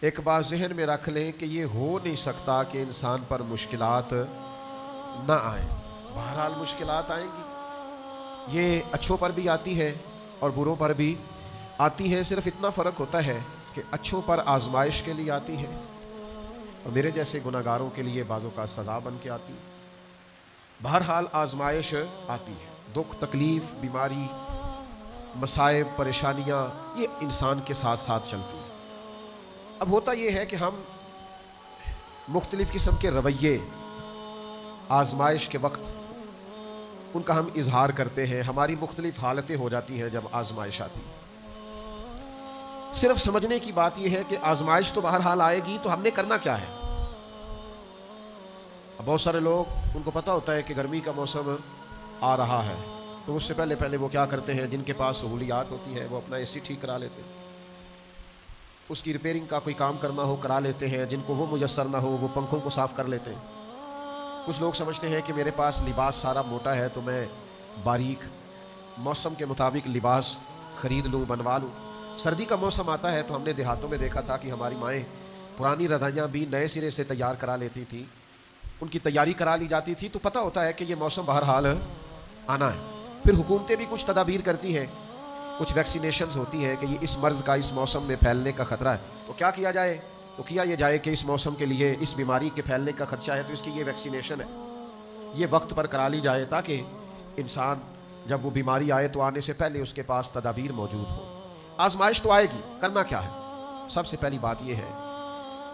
ایک بات ذہن میں رکھ لیں کہ یہ ہو نہیں سکتا کہ انسان پر مشکلات نہ آئیں۔ بہرحال مشکلات آئیں گی، یہ اچھوں پر بھی آتی ہے اور بروں پر بھی آتی ہے۔ صرف اتنا فرق ہوتا ہے کہ اچھوں پر آزمائش کے لیے آتی ہے اور میرے جیسے گناہگاروں کے لیے بعضوں کا سزا بن کے آتی ہے۔ بہرحال آزمائش آتی ہے، دکھ تکلیف بیماری مصائب پریشانیاں یہ انسان کے ساتھ ساتھ چلتی ہیں۔ اب ہوتا یہ ہے کہ ہم مختلف قسم کے رویے آزمائش کے وقت ان کا ہم اظہار کرتے ہیں، ہماری مختلف حالتیں ہو جاتی ہیں جب آزمائش آتی ہے۔ صرف سمجھنے کی بات یہ ہے کہ آزمائش تو بہرحال آئے گی، تو ہم نے کرنا کیا ہے؟ بہت سارے لوگ ان کو پتہ ہوتا ہے کہ گرمی کا موسم آ رہا ہے، تو اس سے پہلے وہ کیا کرتے ہیں، جن کے پاس سہولیات ہوتی ہے وہ اپنا اے سی ٹھیک کرا لیتے ہیں، اس کی ریپیئرنگ کا کوئی کام کرنا ہو کرا لیتے ہیں، جن کو وہ میسر نہ ہو وہ پنکھوں کو صاف کر لیتے ہیں۔ کچھ لوگ سمجھتے ہیں کہ میرے پاس لباس سارا موٹا ہے تو میں باریک موسم کے مطابق لباس خرید لوں بنوا لوں۔ سردی کا موسم آتا ہے تو ہم نے دیہاتوں میں دیکھا تھا کہ ہماری مائیں پرانی رضائیاں بھی نئے سرے سے تیار کرا لیتی تھیں، ان کی تیاری کرا لی جاتی تھی، تو پتہ ہوتا ہے کہ یہ موسم بہرحال آنا ہے۔ پھر حکومتیں بھی کچھ تدابیر کرتی ہیں، کچھ ویکسینیشنز ہوتی ہیں کہ یہ اس مرض کا اس موسم میں پھیلنے کا خطرہ ہے، تو کیا کیا جائے؟ تو کیا یہ جائے کہ اس موسم کے لیے اس بیماری کے پھیلنے کا خدشہ ہے تو اس کی یہ ویکسینیشن ہے، یہ وقت پر کرا لی جائے تاکہ انسان جب وہ بیماری آئے تو آنے سے پہلے اس کے پاس تدابیر موجود ہو۔ آزمائش تو آئے گی، کرنا کیا ہے؟ سب سے پہلی بات یہ ہے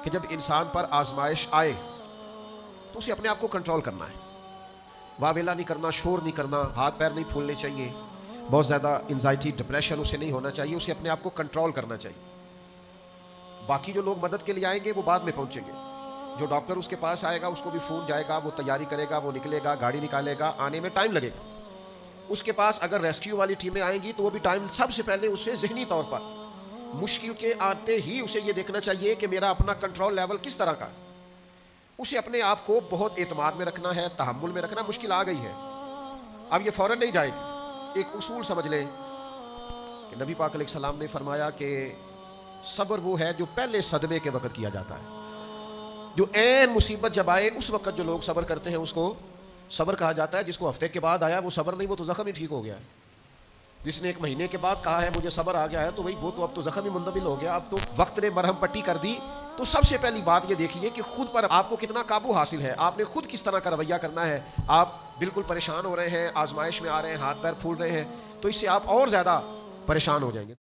کہ جب انسان پر آزمائش آئے تو اسے اپنے آپ کو کنٹرول کرنا ہے، واویلا نہیں کرنا، شور نہیں کرنا، ہاتھ پیر نہیں پھولنے چاہیے، بہت زیادہ انزائٹی ڈپریشن اسے نہیں ہونا چاہیے، اسے اپنے آپ کو کنٹرول کرنا چاہیے۔ باقی جو لوگ مدد کے لیے آئیں گے وہ بعد میں پہنچیں گے، جو ڈاکٹر اس کے پاس آئے گا اس کو بھی فون جائے گا، وہ تیاری کرے گا، وہ نکلے گا، گاڑی نکالے گا، آنے میں ٹائم لگے گا۔ اس کے پاس اگر ریسکیو والی ٹیمیں آئیں گی تو وہ بھی ٹائم، سب سے پہلے اسے ذہنی طور پر مشکل کے آتے ہی اسے یہ دیکھنا چاہیے کہ میرا اپنا کنٹرول لیول کس طرح کا ہے۔ اسے اپنے آپ کو بہت اعتماد میں رکھنا ہے، تحمل میں رکھنا۔ مشکل آ گئی ہے، اب یہ فوراً نہیں جائے گی۔ ایک اصول سمجھ لیں کہ نبی پاک علیہ السلام نے فرمایا کہ صبر وہ ہے جو پہلے صدمے کے وقت کیا جاتا ہے، جو عین مصیبت جب آئے اس وقت جو لوگ صبر کرتے ہیں اس کو صبر کہا جاتا ہے۔ جس کو ہفتے کے بعد آیا وہ صبر نہیں، وہ تو زخم ہی ٹھیک ہو گیا ہے۔ جس نے ایک مہینے کے بعد کہا ہے مجھے صبر آ گیا ہے تو وہ تو اب تو زخم ہی مندمل ہو گیا، اب تو وقت نے مرہم پٹی کر دی۔ تو سب سے پہلی بات یہ دیکھیے کہ خود پر آپ کو کتنا قابو حاصل ہے، آپ نے خود کس طرح کا رویہ کرنا ہے۔ آپ بالکل پریشان ہو رہے ہیں، آزمائش میں آ رہے ہیں، ہاتھ پیر پھول رہے ہیں، تو اس سے آپ اور زیادہ پریشان ہو جائیں گے۔